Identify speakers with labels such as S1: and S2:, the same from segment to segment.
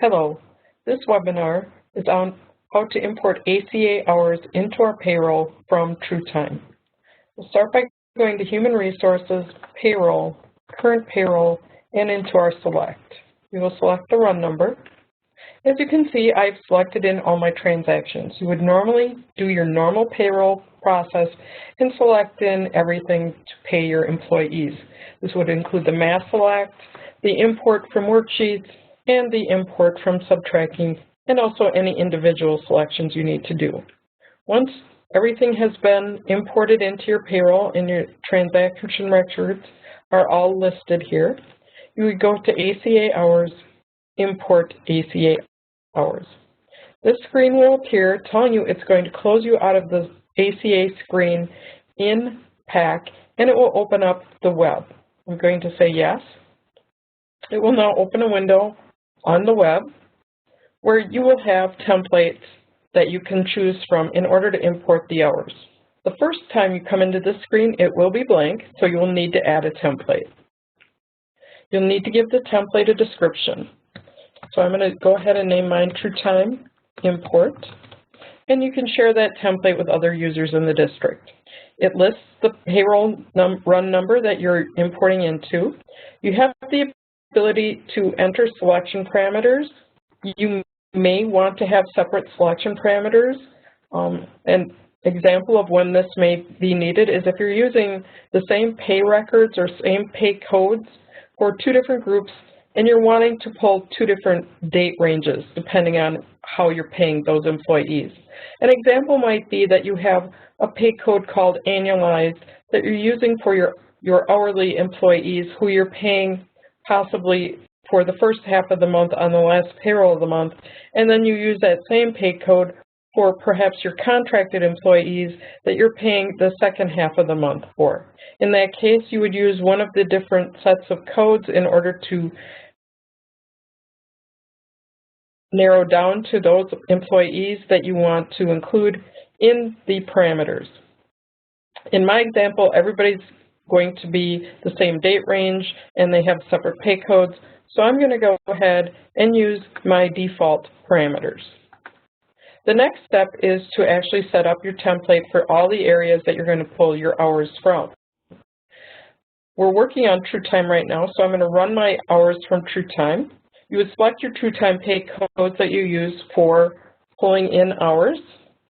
S1: Hello, this webinar is on how to import ACA hours into our payroll from TrueTime. We'll start by going to Human Resources, Payroll, Current Payroll, and into our Select. We will select the run number. As you can see, I've selected in all my transactions. You would normally do your normal payroll process and select in everything to pay your employees. This would include the mass select, the import from worksheets, and the import from subtracting, and also any individual selections you need to do. Once everything has been imported into your payroll and your transaction records are all listed here, you would go to ACA Hours, Import ACA Hours. This screen will appear telling you it's going to close you out of the ACA screen in PAC, and it will open up the web. I'm going to say yes. It will now open a window on the web where you will have templates that you can choose from in order to import the hours. The first time you come into this screen, it will be blank, so you will need to add a template. You'll need to give the template a description. So I'm going to go ahead and name mine TrueTime Import, and you can share that template with other users in the district. It lists the payroll run number that you're importing into. You have the ability to enter selection parameters. You may want to have separate selection parameters. An example of when this may be needed is if you're using the same pay records or same pay codes for two different groups and you're wanting to pull two different date ranges depending on how you're paying those employees. An example might be that you have a pay code called annualized that you're using for your hourly employees who you're paying possibly for the first half of the month on the last payroll of the month, and then you use that same pay code for perhaps your contracted employees that you're paying the second half of the month for. In that case, you would use one of the different sets of codes in order to narrow down to those employees that you want to include in the parameters. In my example, everybody's going to be the same date range and they have separate pay codes, so I'm going to go ahead and use my default parameters. The next step is to actually set up your template for all the areas that you're going to pull your hours from. We're working on TrueTime right now, so I'm going to run my hours from TrueTime. You would select your TrueTime pay codes that you use for pulling in hours.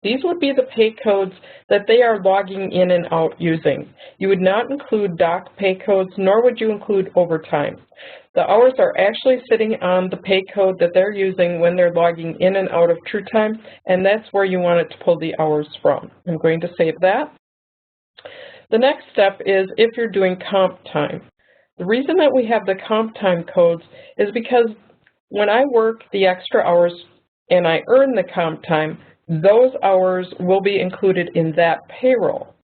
S1: These would be the pay codes that they are logging in and out using. You would not include dock pay codes, nor would you include overtime. The hours are actually sitting on the pay code that they're using when they're logging in and out of TrueTime, and that's where you want it to pull the hours from. I'm going to save that. The next step is if you're doing comp time. The reason that we have the comp time codes is because when I work the extra hours and I earn the comp time, those hours will be included in that payroll.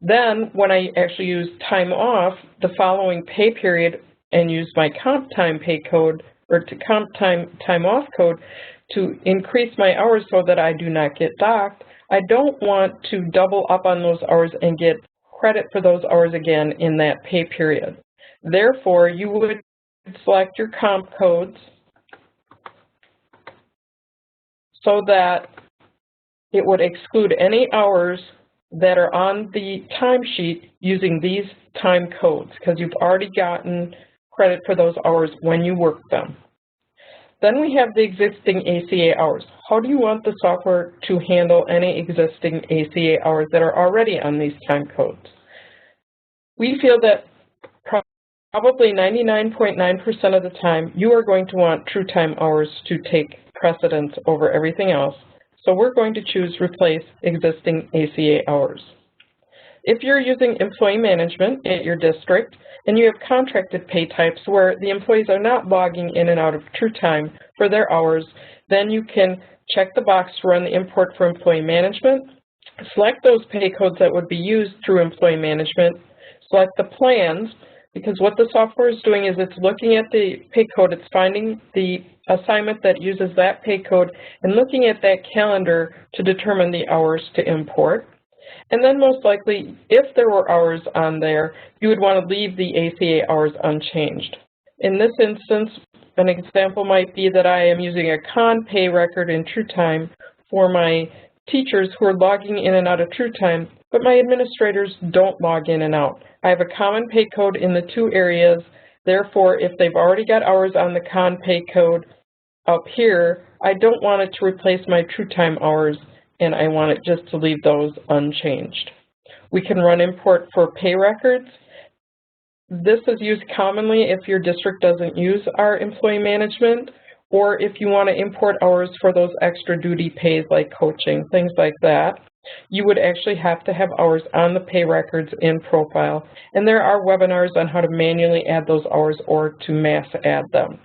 S1: Then when I actually use time off the following pay period and use my comp time pay code or to comp time off code to increase my hours so that I do not get docked, I don't want to double up on those hours and get credit for those hours again in that pay period. Therefore, you would select your comp codes so that it would exclude any hours that are on the timesheet using these time codes because you've already gotten credit for those hours when you work them. Then we have the existing ACA hours. How do you want the software to handle any existing ACA hours that are already on these time codes? We feel that probably 99.9% of the time you are going to want TrueTime hours to take precedence over everything else. So we're going to choose Replace Existing ACA Hours. If you're using employee management at your district and you have contracted pay types where the employees are not logging in and out of TrueTime for their hours, then you can check the box to run the import for employee management, select those pay codes that would be used through employee management, select the plans, because what the software is doing is it's looking at the pay code, it's finding the assignment that uses that pay code and looking at that calendar to determine the hours to import. And then most likely, if there were hours on there, you would want to leave the ACA hours unchanged. In this instance, An example might be that I am using a con pay record in TrueTime for my teachers who are logging in and out of TrueTime, but my administrators don't log in and out. I have a common pay code in the two areas. Therefore, if they've already got hours on the con pay code up here, I don't want it to replace my TrueTime hours, and I want it just to leave those unchanged. We can run import for pay records. This is used commonly if your district doesn't use our employee management, or if you want to import hours for those extra duty pays like coaching, things like that. You would actually have to have hours on the pay records in profile, and there are webinars on how to manually add those hours or to mass add them.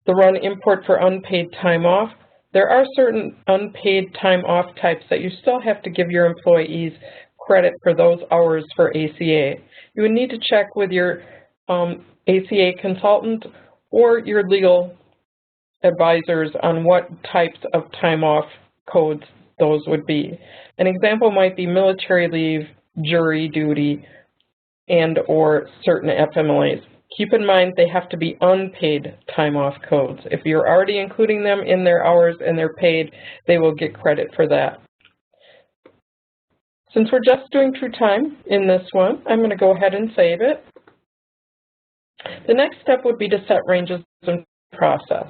S1: The run import for unpaid time off. There are certain unpaid time off types that you still have to give your employees credit for those hours for ACA. You would need to check with your ACA consultant or your legal advisors on what types of time off codes those would be. An example might be military leave, jury duty, and or certain FMLAs. Keep in mind they have to be unpaid time off codes. If you're already including them in their hours and they're paid, they will get credit for that. Since we're just doing TrueTime in this one, I'm going to go ahead and save it. The next step would be to set ranges and process.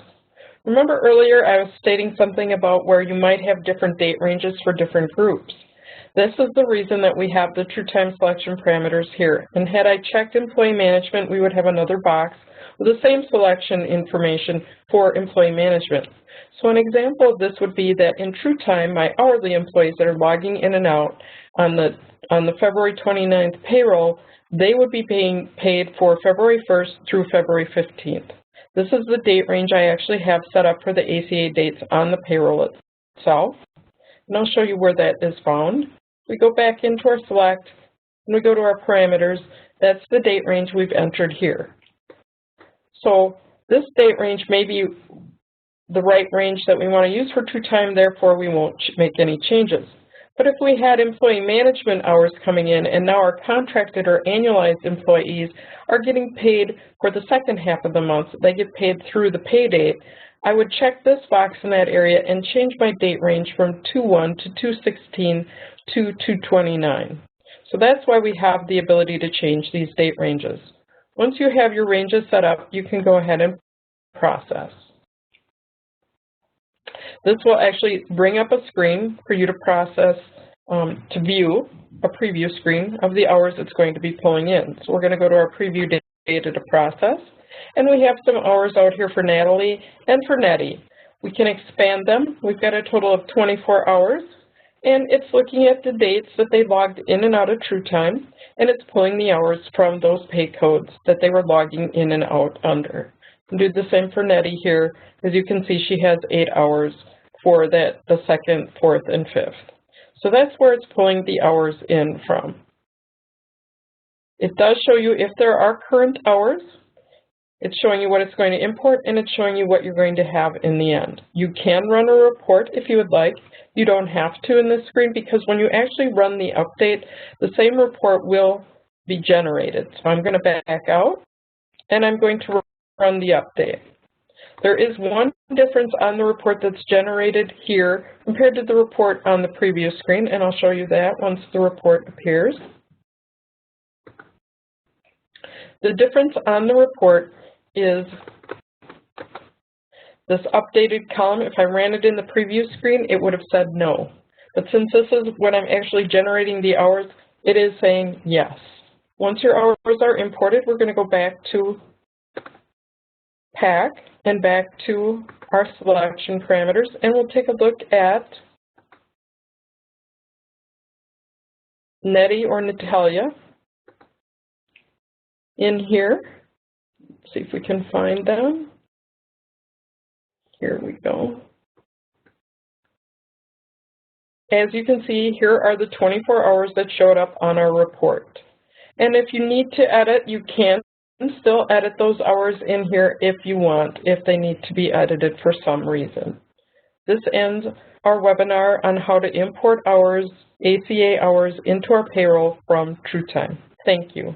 S1: Remember earlier I was stating something about where you might have different date ranges for different groups. This is the reason that we have the TrueTime selection parameters here. And had I checked employee management, we would have another box with the same selection information for employee management. So an example of this would be that in TrueTime, my hourly employees that are logging in and out on the February 29th payroll, they would be being paid for February 1st through February 15th. This is the date range I actually have set up for the ACA dates on the payroll itself. And I'll show you where that is found. We go back into our select, and we go to our parameters. That's the date range we've entered here. So this date range may be the right range that we want to use for TrueTime, therefore we won't make any changes. But if we had employee management hours coming in and now our contracted or annualized employees are getting paid for the second half of the month, they get paid through the pay date, I would check this box in that area and change my date range from 2/1 to 2/16 to 2/29. So that's why we have the ability to change these date ranges. Once you have your ranges set up, you can go ahead and process. This will actually bring up a screen for you to process, to view a preview screen of the hours it's going to be pulling in. So we're going to go to our preview data to process. And we have some hours out here for Natalie and for Nettie. We can expand them. We've got a total of 24 hours. And it's looking at the dates that they logged in and out of TrueTime. And it's pulling the hours from those pay codes that they were logging in and out under. And do the same for Nettie here. As you can see, she has 8 hours for the 2nd, 4th, and 5th. So that's where it's pulling the hours in from. It does show you if there are current hours. It's showing you what it's going to import, and it's showing you what you're going to have in the end. You can run a report if you would like. You don't have to in this screen because when you actually run the update, the same report will be generated. So I'm going to back out, and I'm going to run the update. There is one difference on the report that's generated here compared to the report on the previous screen, and I'll show you that once the report appears. The difference on the report is this updated column. If I ran it in the previous screen, it would have said no. But since this is when I'm actually generating the hours, it is saying yes. Once your hours are imported, we're going to go back to Pack and back to our selection parameters, and we'll take a look at Nettie or Natalia in here. Let's see if we can find them. Here we go. As you can see, here are the 24 hours that showed up on our report. And if you need to edit, you can still edit those hours in here if you want, if they need to be edited for some reason. This ends our webinar on how to import hours, ACA hours, into our payroll from TrueTime. Thank you.